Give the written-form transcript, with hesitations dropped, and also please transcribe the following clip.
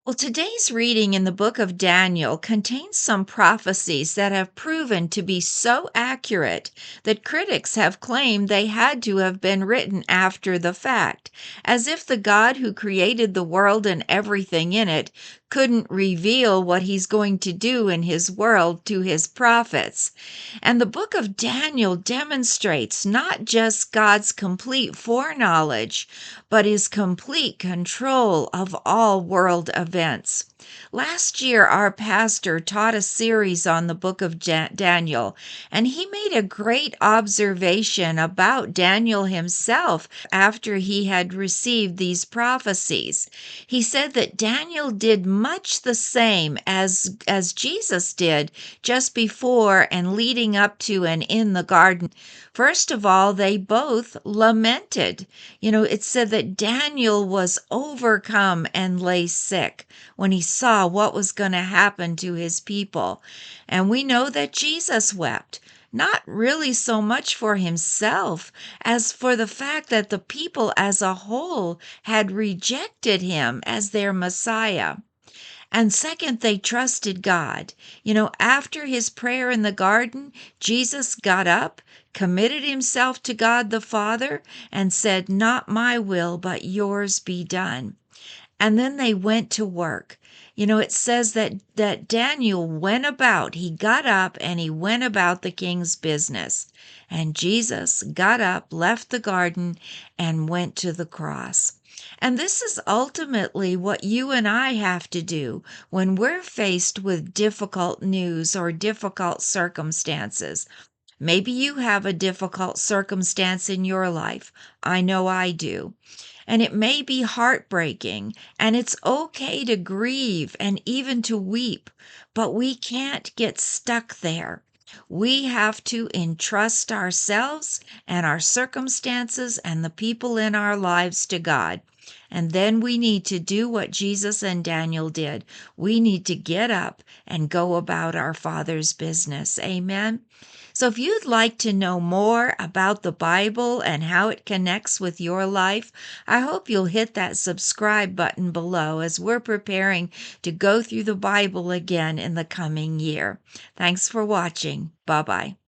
Well, today's reading in the book of Daniel contains some prophecies that have proven to be so accurate that critics have claimed they had to have been written after the fact, as if the God who created the world and everything in it couldn't reveal what he's going to do in his world to his prophets. And the book of Daniel demonstrates not just God's complete foreknowledge, but his complete control of all world events. Last year, our pastor taught a series on the book of Daniel, and he made a great observation about Daniel himself after he had received these prophecies. He said that Daniel did much the same as Jesus did just before and leading up to and in the garden. First of all, they both lamented. It said that Daniel was overcome and lay sick when he saw what was going to happen to his people. And we know that Jesus wept, not really so much for himself as for the fact that the people as a whole had rejected him as their Messiah. And second, they trusted God. After his prayer in the garden, Jesus got up, committed himself to God the Father, and said, "Not my will, but yours be done." And then they went to work. It says that Daniel went about, he got up and he went about the king's business. And Jesus got up, left the garden, and went to the cross. And this is ultimately what you and I have to do when we're faced with difficult news or difficult circumstances. Maybe you have a difficult circumstance in your life. I know I do. And it may be heartbreaking, and it's okay to grieve and even to weep, but we can't get stuck there. We have to entrust ourselves and our circumstances and the people in our lives to God. And then we need to do what Jesus and Daniel did. We need to get up and go about our Father's business. Amen. So, if you'd like to know more about the Bible and how it connects with your life, I hope you'll hit that subscribe button below as we're preparing to go through the Bible again in the coming year. Thanks for watching. Bye bye.